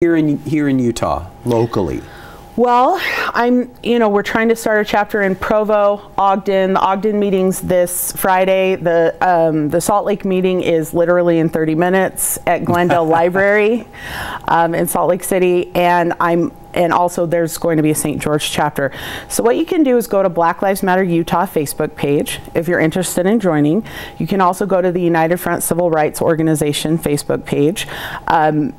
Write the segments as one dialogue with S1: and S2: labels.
S1: here in Utah, locally?
S2: Well, we're trying to start a chapter in Provo, Ogden. The Ogden meeting's this Friday. The Salt Lake meeting is literally in 30 minutes at Glendale Library in Salt Lake City, and also there's going to be a St. George chapter. So what you can do is go to Black Lives Matter Utah Facebook page if you're interested in joining. You can also go to the United Front Civil Rights Organization Facebook page.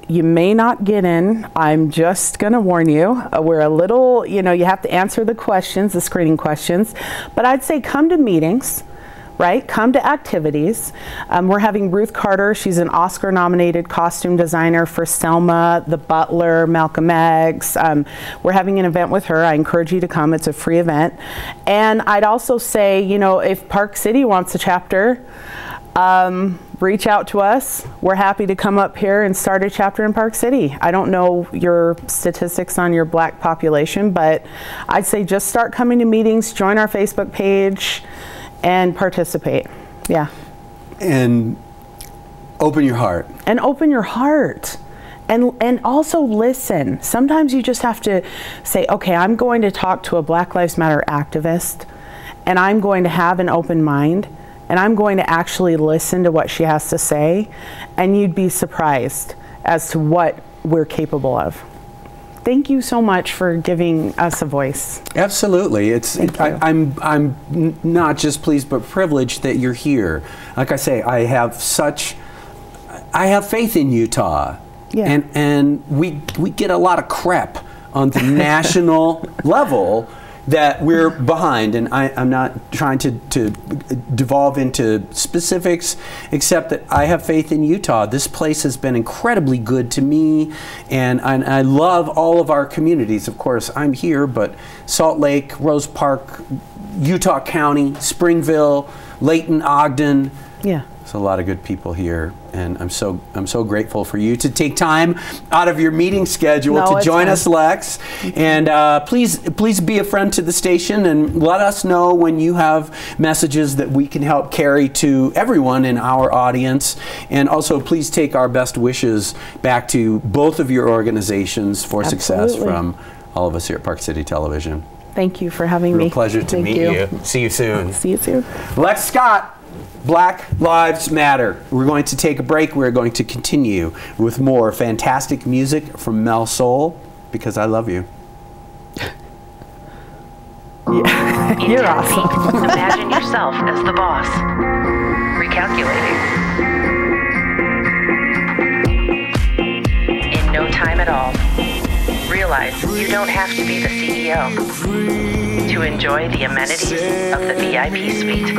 S2: You may not get in. I'm just going to warn you. We're a little, you have to answer the questions, the screening questions. But I'd say come to meetings. Right? Come to activities. We're having Ruth Carter. She's an Oscar-nominated costume designer for Selma, The Butler, Malcolm X. We're having an event with her. I encourage you to come. It's a free event. And I'd also say, if Park City wants a chapter, reach out to us. We're happy to come up here and start a chapter in Park City. I don't know your statistics on your black population, but I'd say just start coming to meetings, join our Facebook page, and participate. Yeah.
S1: And open your heart.
S2: And open your heart. And also listen. Sometimes you just have to say, okay, I'm going to talk to a Black Lives Matter activist, and I'm going to have an open mind, and I'm going to actually listen to what she has to say, and you'd be surprised as to what we're capable of. Thank you so much for giving us a voice.
S1: Absolutely. I'm not just pleased but privileged that you're here. Like I say, I have faith in Utah. Yeah. And we get a lot of crap on the national level that we're behind, and I'm not trying to devolve into specifics, except that I have faith in Utah. This place has been incredibly good to me, and I love all of our communities. Of course, I'm here, but Salt Lake, Rose Park, Utah County, Springville, Layton, Ogden. Yeah. There's a lot of good people here, and I'm so grateful for you to take time out of your meeting schedule to join us, Lex. And please be a friend to the station, and let us know when you have messages that we can help carry to everyone in our audience. And also, please take our best wishes back to both of your organizations for success from all of us here at Park City Television.
S2: Thank you for having me.
S1: Real pleasure to meet you. See you soon.
S2: See you soon.
S1: Lex Scott. Black Lives Matter. We're going to take a break. We're going to continue with more fantastic music from Mel Soul, because I love you.
S2: You're awesome.
S3: Imagine yourself as the boss. Recalculating. In no time at all, realize you don't have to be the CEO to enjoy the amenities of the VIP suite.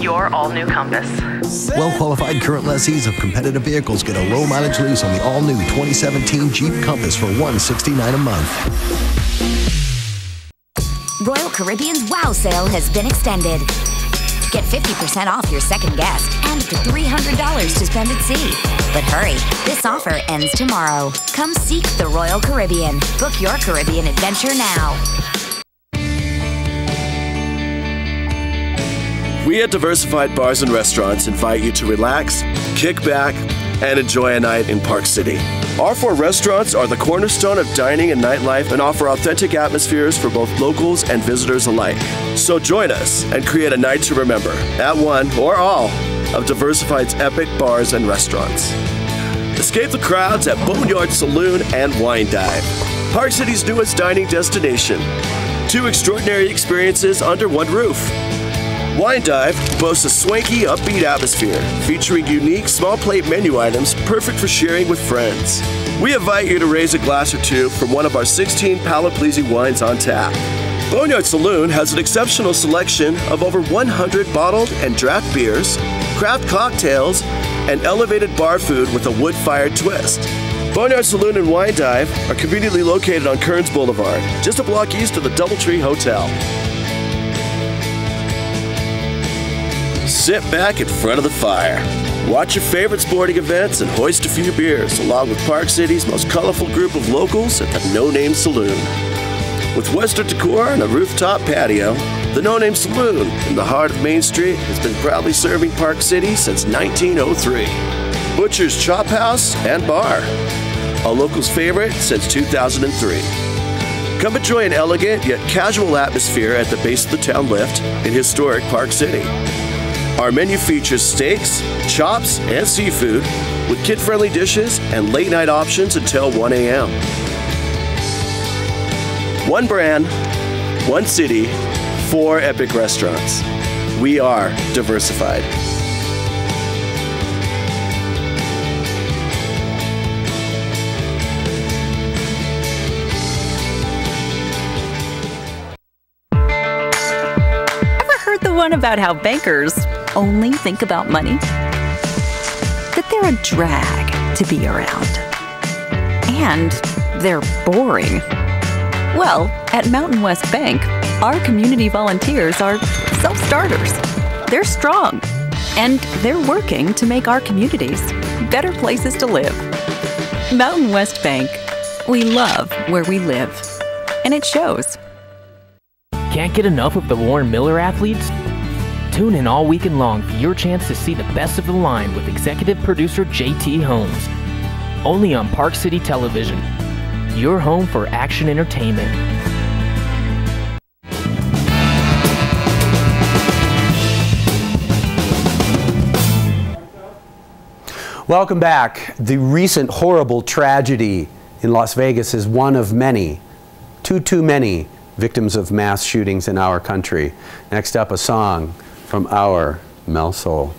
S3: Your all-new Compass.
S4: Well-qualified current lessees of competitive vehicles get a low-mileage lease on the all-new 2017 Jeep Compass for $169 a month.
S5: Royal Caribbean's Wow Sale has been extended. Get 50% off your second guest and up to $300 to spend at sea. But hurry, this offer ends tomorrow. Come seek the Royal Caribbean. Book your Caribbean adventure now.
S6: We at Diversified Bars and Restaurants invite you to relax, kick back, and enjoy a night in Park City. Our 4 restaurants are the cornerstone of dining and nightlife and offer authentic atmospheres for both locals and visitors alike. So join us and create a night to remember at one or all of Diversified's epic bars and restaurants. Escape the crowds at Boneyard Saloon and Wine Dive, Park City's newest dining destination. 2 extraordinary experiences under one roof. Wine Dive boasts a swanky, upbeat atmosphere featuring unique small plate menu items perfect for sharing with friends. We invite you to raise a glass or two from one of our 16 palate-pleasing wines on tap. Boneyard Saloon has an exceptional selection of over 100 bottled and draft beers, craft cocktails, and elevated bar food with a wood-fired twist. Boneyard Saloon and Wine Dive are conveniently located on Kearns Boulevard, just a block east of the Doubletree Hotel. Sit back in front of the fire. Watch your favorite sporting events and hoist a few beers along with Park City's most colorful group of locals at the No Name Saloon. With Western decor and a rooftop patio, the No Name Saloon in the heart of Main Street has been proudly serving Park City since 1903. Butcher's Chop House and Bar. a locals' favorite since 2003. Come enjoy an elegant yet casual atmosphere at the base of the town lift in historic Park City. Our menu features steaks, chops, and seafood with kid-friendly dishes and late-night options until 1 a.m. One brand, one city, 4 epic restaurants. We are diversified.
S7: Ever heard the one about how bankers only think about money? That they're a drag to be around. And they're boring. Well, at Mountain West Bank, our community volunteers are self-starters. They're strong, and they're working to make our communities better places to live. Mountain West Bank. We love where we live, and it shows.
S8: Can't get enough of the Warren Miller athletes? Tune in all weekend long for your chance to see the best of the line with executive producer JT Holmes. Only on Park City Television. Your home for action entertainment.
S1: Welcome back. The recent horrible tragedy in Las Vegas is one of many, too many victims of mass shootings in our country. Next up, a song from our Mel Soul.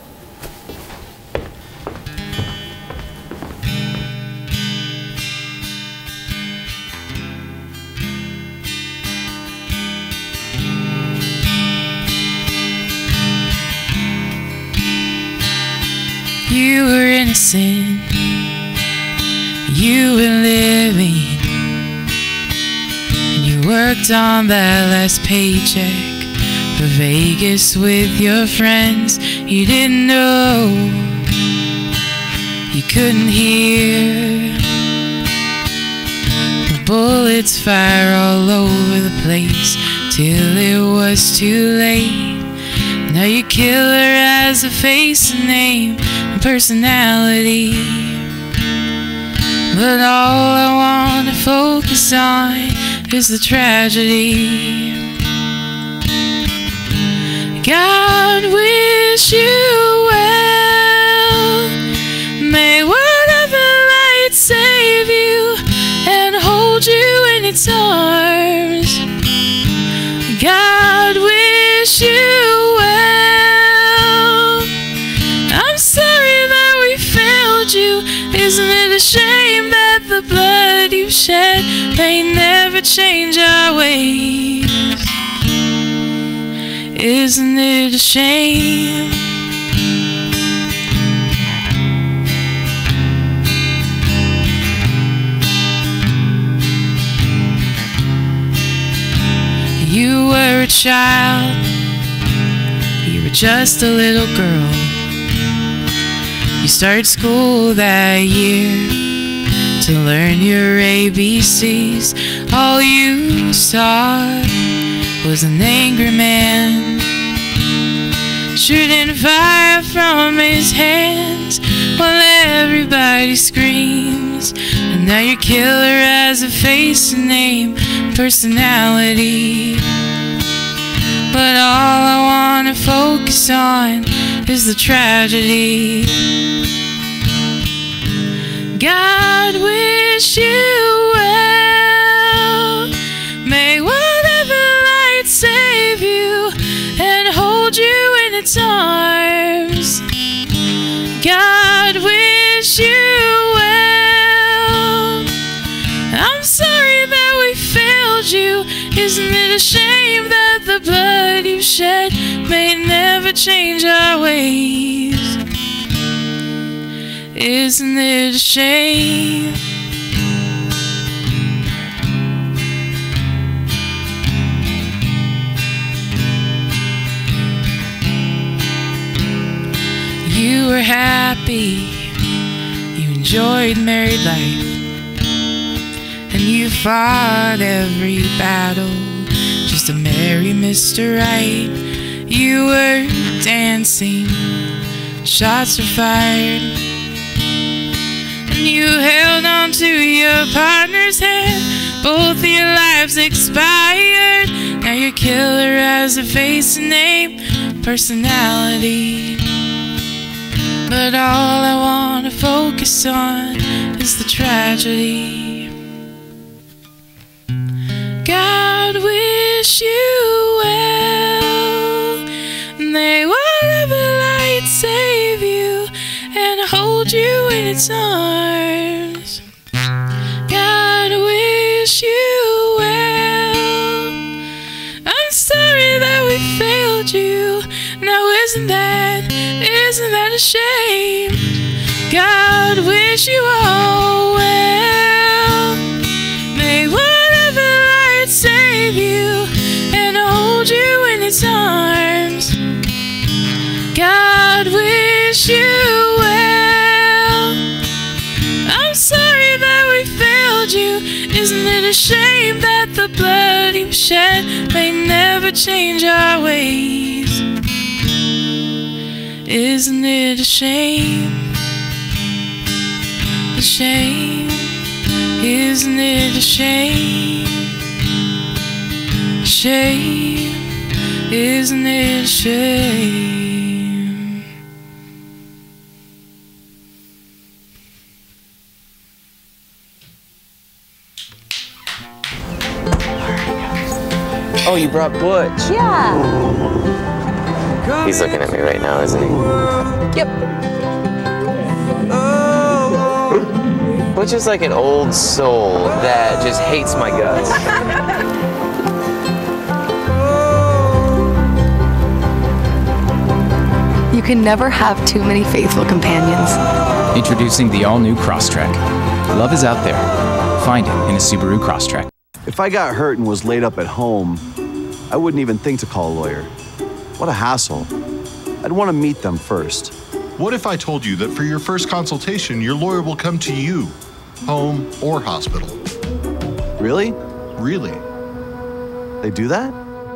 S9: You were innocent, you were living, and you worked on that last paycheck for Vegas with your friends. You didn't know, you couldn't hear the bullets fire all over the place till it was too late. Now your killer has a face and name and personality, but all I want to focus on is the tragedy. God wish you well, may whatever light save you and hold you in its arms. God wish you well. I'm sorry that we failed you. Isn't it a shame that the blood you shed may never change our ways? Isn't it a shame? You were a child, you were just a little girl. You started school that year to learn your ABCs. All you saw was an angry man shooting fire from his hands while everybody screams. And now your killer has a face and name, personality, but all I want to focus on is the tragedy. God wish you well, may whatever light save you and hold you in its arms. God wish you well. I'm sorry that we failed you. Isn't it a shame that the blood you shed may never change our ways? Isn't it a shame? You were happy, you enjoyed married life, and you fought every battle just to marry Mr. Right. You were dancing, shots were fired, and you held on to your partner's hand. Both of your lives expired. Now your killer has a face and name, personality. But all I want to focus on is the tragedy. God wish you well. May whatever light save you and hold you in its arms. God wish you well. I'm sorry that we failed you. Now isn't that a shame? God wish you all well. May whatever light save you and hold you in its arms. God wish you well. I'm sorry that we failed you. Isn't it a shame that the blood you shed may never change our ways? Isn't it a shame? A shame. Isn't it a shame? A shame. Isn't it a shame?
S10: Oh, you brought Butch.
S11: Yeah.
S10: He's looking at me right now, isn't he?
S11: Yep.
S10: Butch is like an old soul that just hates my guts.
S11: You can never have too many faithful companions.
S12: Introducing the all-new Crosstrek. Love is out there. Find it in a Subaru Crosstrek.
S13: If I got hurt and was laid up at home, I wouldn't even think to call a lawyer. What a hassle. I'd want to meet them first.
S14: What if I told you that for your first consultation, your lawyer will come to you, home or hospital?
S13: Really?
S14: Really.
S13: They do that?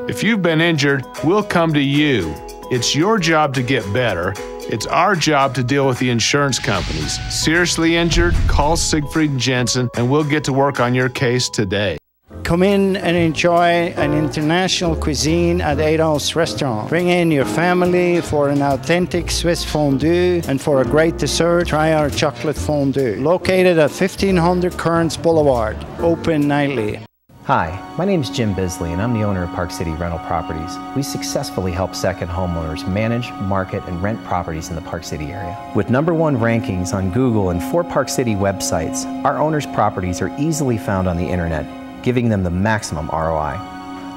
S15: If you've been injured, we'll come to you. It's your job to get better. It's our job to deal with the insurance companies. Seriously injured? Call Siegfried and Jensen, and we'll get to work on your case today.
S16: Come in and enjoy an international cuisine at Adolph's Restaurant. Bring in your family for an authentic Swiss fondue, and for a great dessert, try our chocolate fondue. Located at 1500 Kearns Boulevard. Open nightly.
S17: Hi, my name is Jim Bisley, and I'm the owner of Park City Rental Properties. We successfully help second homeowners manage, market, and rent properties in the Park City area. With #1 rankings on Google and 4 Park City websites, our owners' properties are easily found on the internet, giving them the maximum ROI.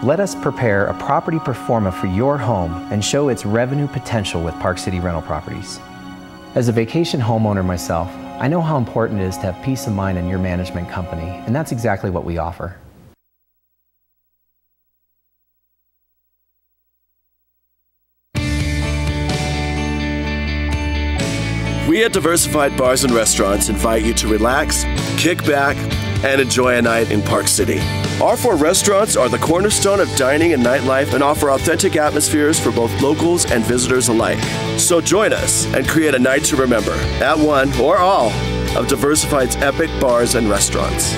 S17: Let us prepare a property performa for your home and show its revenue potential with Park City Rental Properties. As a vacation homeowner myself, I know how important it is to have peace of mind in your management company, and that's exactly what we offer.
S6: We at Diversified Bars and Restaurants invite you to relax, kick back, and enjoy a night in Park City. Our 4 restaurants are the cornerstone of dining and nightlife and offer authentic atmospheres for both locals and visitors alike. So join us and create a night to remember at one or all of Diversified's epic bars and restaurants.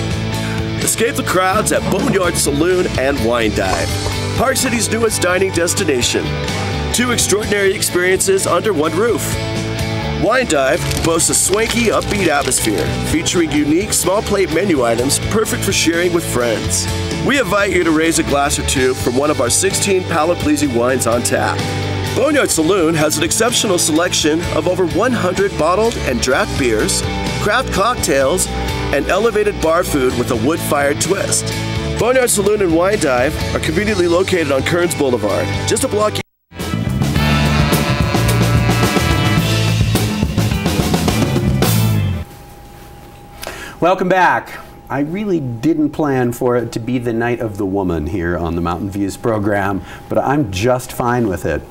S6: Escape the crowds at Boneyard Saloon and Wine Dive, Park City's newest dining destination. 2 extraordinary experiences under one roof. Wine Dive boasts a swanky, upbeat atmosphere featuring unique small plate menu items perfect for sharing with friends. We invite you to raise a glass or two from one of our 16 palate-pleasing wines on tap. Boneyard Saloon has an exceptional selection of over 100 bottled and draft beers, craft cocktails, and elevated bar food with a wood-fired twist. Boneyard Saloon and Wine Dive are conveniently located on Kearns Boulevard, just a block.
S1: Welcome back. I really didn't plan for it to be the night of the woman here on the Mountain Views program, but I'm just fine with it.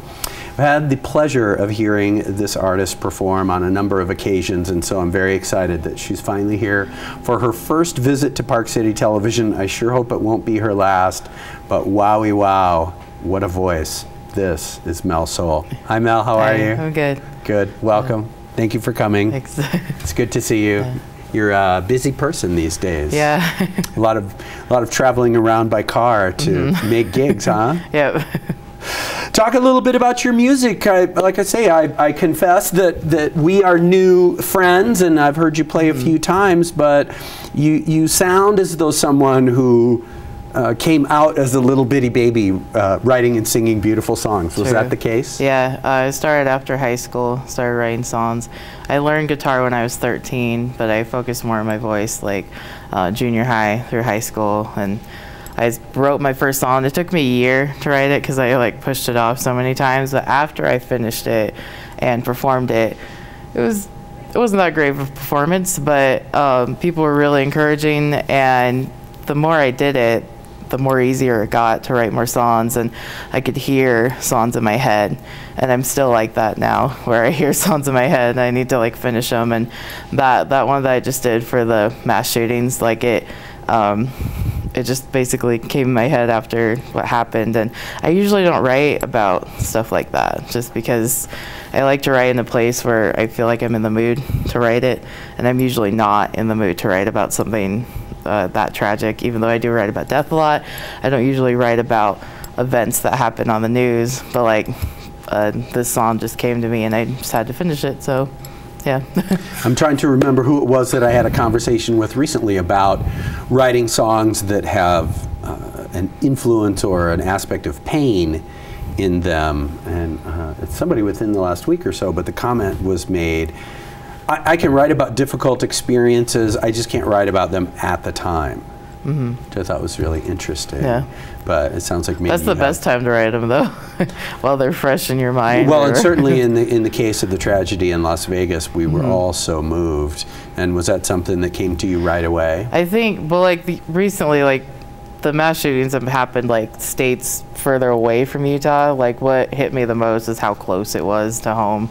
S1: I've had the pleasure of hearing this artist perform on a number of occasions, and so I'm very excited that she's finally here for her first visit to Park City Television. I sure hope it won't be her last, but wowie wow, what a voice. This is Mel Soul. Hi Mel, how are you?
S18: I'm good.
S1: Good, welcome. Thank you for coming.
S18: Thanks.
S1: It's good to see you. you're a busy person these days.
S18: Yeah.
S1: a lot of traveling around by car to make gigs, huh?
S18: Yep.
S1: Talk a little bit about your music. Like I say, I confess that we are new friends, and I've heard you play a few times, but you sound as though someone who came out as a little bitty baby writing and singing beautiful songs. Was that the case?
S18: Yeah, I started after high school, started writing songs. I learned guitar when I was 13, but I focused more on my voice like junior high through high school, and I wrote my first song. It took me a year to write it because I like pushed it off so many times, but after I finished it and performed it, it wasn't that great of a performance, but people were really encouraging, and the more I did it, the more easier it got to write more songs, and I could hear songs in my head. And I'm still like that now, where I hear songs in my head and I need to like finish them. And that one that I just did for the mass shootings, like it just basically came in my head after what happened. And I usually don't write about stuff like that, just because I like to write in a place where I feel like I'm in the mood to write it, and I'm usually not in the mood to write about something that tragic. Even though I do write about death a lot, I don't usually write about events that happen on the news, but like this song just came to me and I just had to finish it, so yeah.
S1: I'm trying to remember who it was that I had a conversation with recently about writing songs that have an influence or an aspect of pain in them, and it's somebody within the last week or so, but the comment was made, I can write about difficult experiences, I just can't write about them at the time. Which I thought was really interesting.
S18: Yeah.
S1: But it sounds like maybe
S18: that's the best time to write them, though, while they're fresh in your mind.
S1: Well, and certainly in the case of the tragedy in Las Vegas, we were all so moved. And was that something that came to you right away?
S18: I think, well, like recently, like the mass shootings have happened like states further away from Utah. Like what hit me the most is how close it was to home,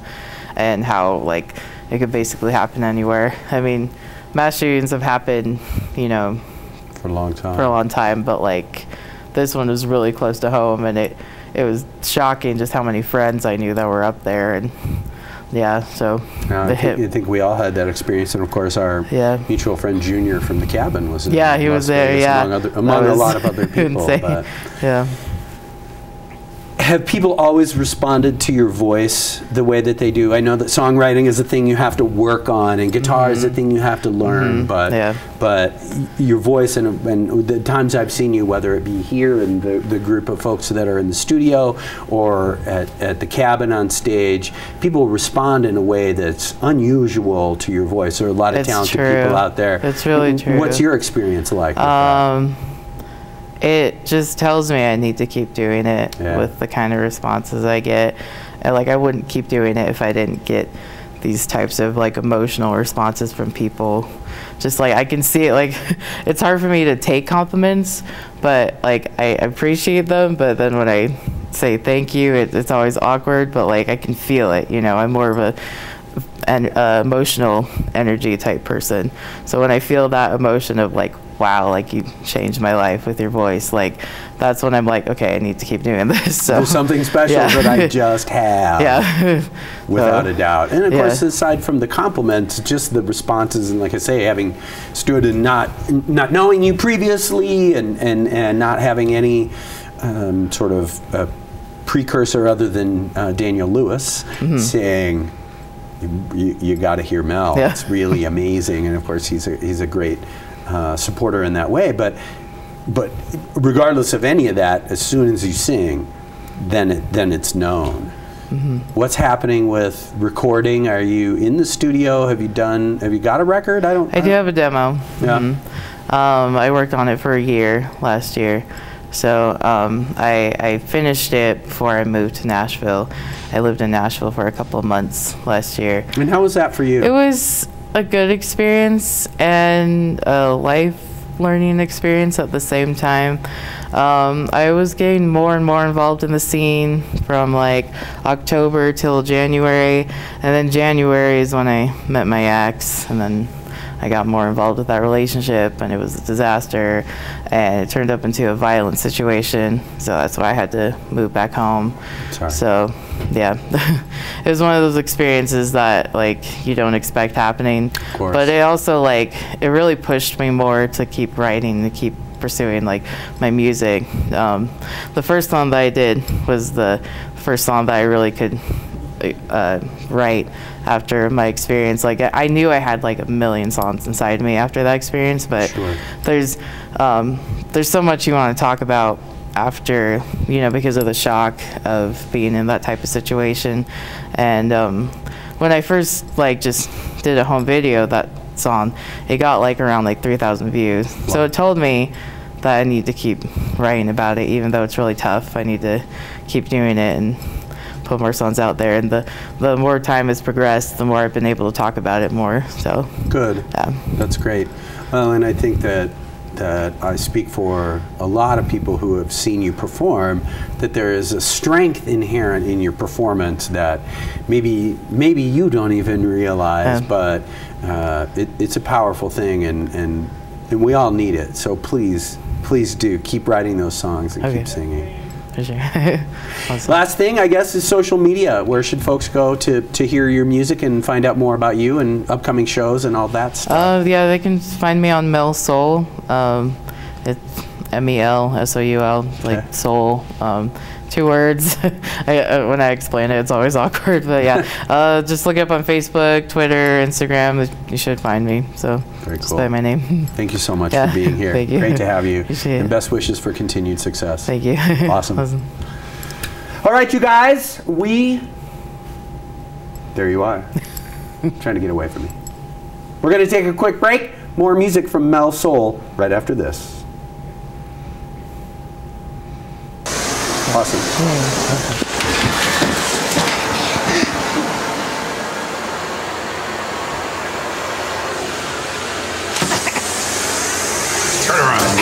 S18: and how like it could basically happen anywhere. I mean, mass shootings have happened, you know,
S1: for a long time,
S18: but like this one was really close to home, and it was shocking just how many friends I knew that were up there. And yeah, so
S1: I think we all had that experience, and of course our mutual friend Junior from the cabin was
S18: he was there,
S1: among a lot of other people. But
S18: yeah.
S1: Have people always responded to your voice the way that they do? I know that songwriting is a thing you have to work on, and guitar is a thing you have to learn, but your voice, and the times I've seen you, whether it be here in the group of folks that are in the studio or at the cabin on stage, people respond in a way that's unusual to your voice. There are a lot of talented people out there.
S18: It's really true.
S1: What's your experience like with that?
S18: It just tells me I need to keep doing it with the kind of responses I get. And like I wouldn't keep doing it if I didn't get these types of like emotional responses from people. Just like I can see it, like it's hard for me to take compliments, but like I appreciate them, but then when I say thank you, it's always awkward, but like I can feel it, you know. I'm more of an emotional energy type person, so when I feel that emotion of like, wow, like you changed my life with your voice, like that's when I'm like, okay, I need to keep doing this. So
S1: there's something special that I just have, without a doubt. And of course, aside from the compliments, just the responses, and like I say, having stood and not knowing you previously, and not having any sort of precursor other than Daniel Lewis saying, you got to hear Mel. It's really amazing. And of course, he's a great supporter in that way. But regardless of any of that, as soon as you sing, then it's known. What's happening with recording? Are you in the studio? Have you got a record?
S18: I do have a demo. Yeah. I worked on it for a year last year. So I finished it before I moved to Nashville. I lived in Nashville for a couple of months last year.
S1: And how was that for you?
S18: It was a good experience and a life learning experience at the same time. I was getting more and more involved in the scene from like October till January, and then January is when I met my ex, and then I got more involved with that relationship, and it was a disaster, and it turned up into a violent situation. So that's why I had to move back home.
S1: Sorry.
S18: So yeah, it was one of those experiences that like you don't expect happening.
S1: Of course.
S18: But it also like it really pushed me more to keep writing, to keep pursuing like my music. The first song that I did was the first song that I really could write after my experience. Like I knew I had like a million songs inside me after that experience, but
S1: Sure.
S18: there's so much you want to talk about after, you know, because of the shock of being in that type of situation. And when I first like just did a home video, that song, it got like around like 3,000 views. Wow. So it told me that I need to keep writing about it, even though it's really tough. I need to keep doing it and put more songs out there. And the more time has progressed, the more I've been able to talk about it more. So
S1: good.
S18: Yeah.
S1: That's great. Well, and I think that I speak for a lot of people who have seen you perform, that there is a strength inherent in your performance that maybe you don't even realize, but it's a powerful thing, and we all need it. So please do keep writing those songs and keep singing.
S18: For sure. Awesome.
S1: Last thing, I guess, is social media. Where should folks go to hear your music and find out more about you and upcoming shows and all that stuff?
S18: Yeah, they can find me on Mel Soul. It's MELSOUL, like soul. 2 words. When I explain it, it's always awkward, but yeah. Just look it up on Facebook, Twitter, Instagram. You should find me. So
S1: very cool.
S18: Just by my name.
S1: Thank you so much for being here.
S18: Thank you.
S1: Great to have you.
S18: Appreciate
S1: and
S18: it.
S1: best wishes for continued success.
S18: Thank you.
S1: Awesome. All right, you guys. There you are. Trying to get away from me. We're going to take a quick break. More music from Mel Soul right after this. Awesome.
S15: Turn around.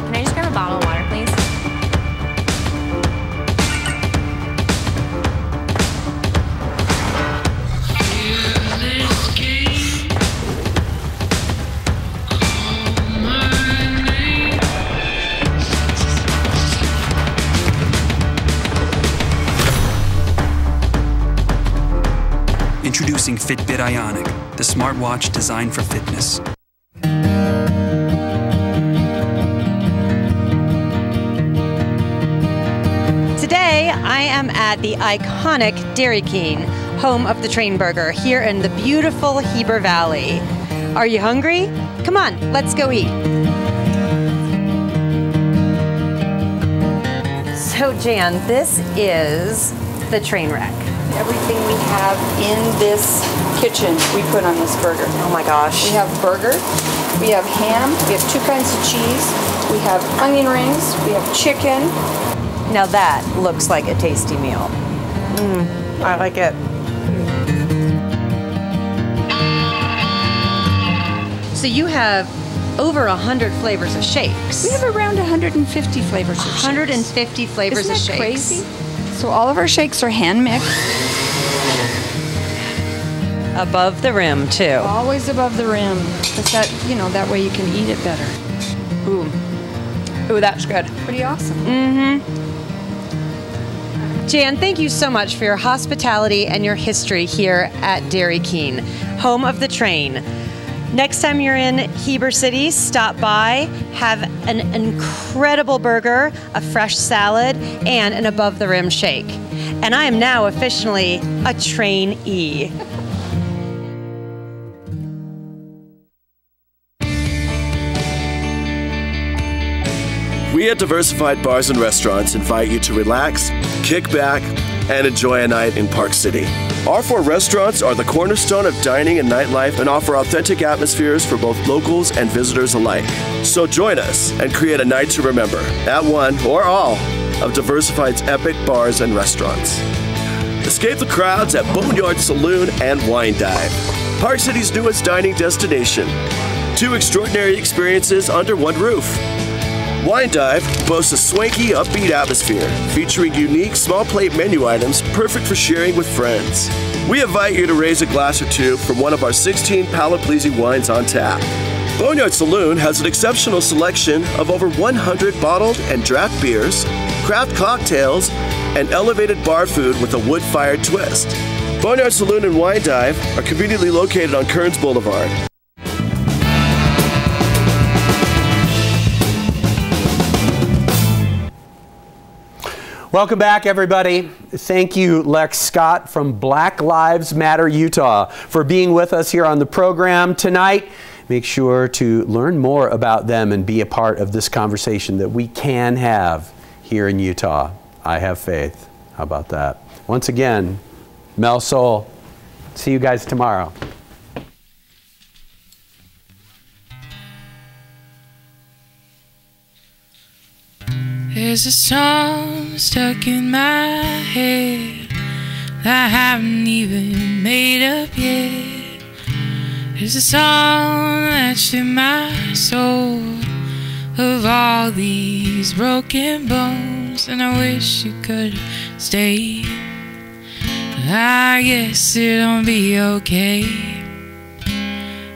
S19: Can I just grab a bottle of water, please?
S20: Introducing Fitbit Ionic, the smartwatch designed for fitness.
S21: Today, I am at the iconic Dairy King, home of the Train Burger, here in the beautiful Heber Valley. Are you hungry? Come on, let's go eat. So Jan, this is the train wreck.
S22: Everything we have in this kitchen, we put on this burger.
S21: Oh my gosh.
S22: We have burger, we have ham, we have 2 kinds of cheese, we have onion rings, we have chicken.
S21: Now that looks like a tasty meal. I like it. So you have over 100 flavors of shakes.
S22: We have around 150 flavors of shakes.
S21: 150 flavors
S22: Isn't
S21: of
S22: that
S21: shakes.
S22: crazy? So all of our shakes are hand mixed.
S21: Above the rim too.
S22: Always above the rim. Because that, that way you can eat it better.
S21: Ooh, that's good.
S22: Pretty awesome.
S21: Jan, thank you so much for your hospitality and your history here at Dairy King, home of the train. Next time you're in Heber City, stop by, have an incredible burger, a fresh salad, and an above-the-rim shake. And I am now officially a trainee.
S6: We at Diversified Bars and Restaurants invite you to relax, kick back, and enjoy a night in Park City. Our 4 restaurants are the cornerstone of dining and nightlife and offer authentic atmospheres for both locals and visitors alike. So join us and create a night to remember at one or all of Diversified's epic bars and restaurants. Escape the crowds at Boneyard Saloon and Wine Dive, Park City's newest dining destination. 2 extraordinary experiences under one roof. Wine Dive boasts a swanky, upbeat atmosphere, featuring unique small plate menu items perfect for sharing with friends. We invite you to raise a glass or two from one of our 16 palate-pleasing wines on tap. Boneyard Saloon has an exceptional selection of over 100 bottled and draft beers, craft cocktails, and elevated bar food with a wood-fired twist. Boneyard Saloon and Wine Dive are conveniently located on Kearns Boulevard.
S1: Welcome back, everybody. Thank you, Lex Scott from Black Lives Matter Utah, for being with us here on the program tonight. Make sure to learn more about them and be a part of this conversation that we can have here in Utah. I have faith. How about that? Once again, Mel Soul. See you guys tomorrow.
S9: There's a song stuck in my head that I haven't even made up yet. There's a song that's in my soul of all these broken bones, and I wish you could have stayed. I guess it'll be okay.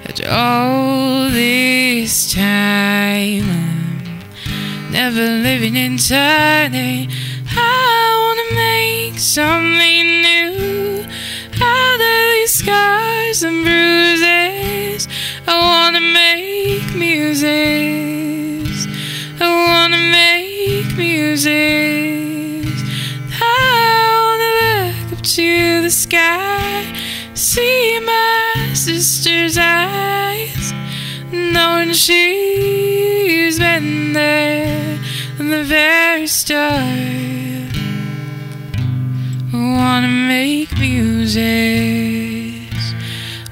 S9: After all this time, never living in today. I wanna make something new out of these scars and bruises. I wanna make music. I wanna make music. I wanna look up to the sky, see my sister's eyes, knowing she's been there from the very start. I wanna make music.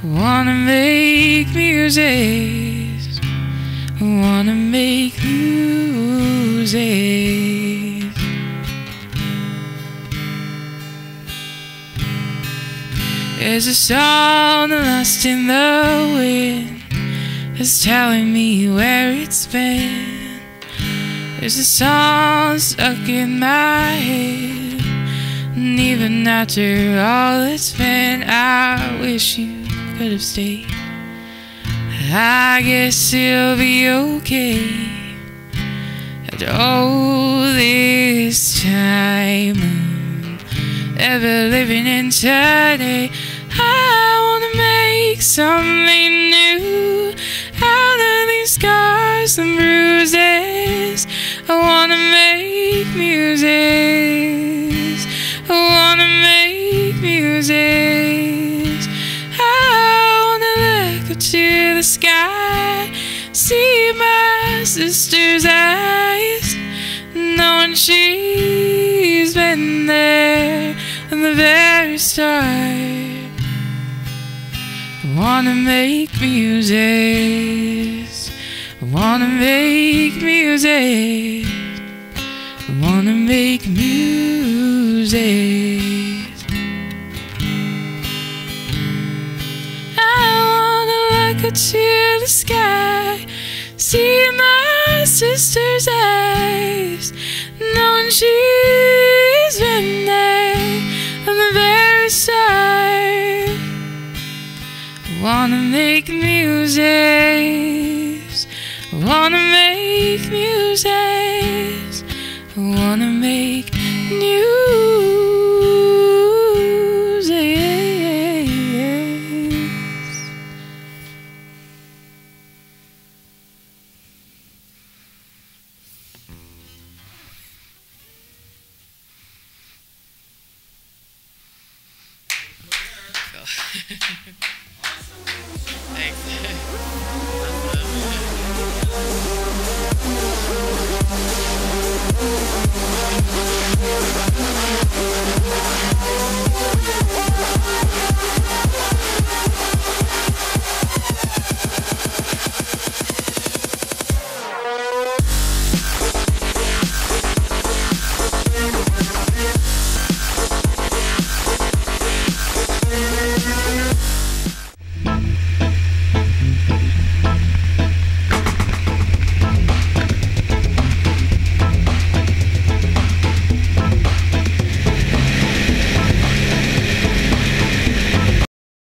S9: I wanna make music. I wanna make music. There's a song lost in the wind, it's telling me where it's been. There's a song stuck in my head, and even after all it's been, I wish you could have stayed. I guess it'll be okay. After all this time, ever living in today, I wanna make something new out of these scars and bruises. I wanna make music. I wanna make music. I wanna look up to the sky, see my sister's eyes, knowing she's been there from the very start. I wanna make music. I wanna make music. I wanna make music. I wanna look up to the sky, see my sister's eyes, knowing she's been there from the very start. I wanna make music. I wanna make music. I wanna make music. Thanks.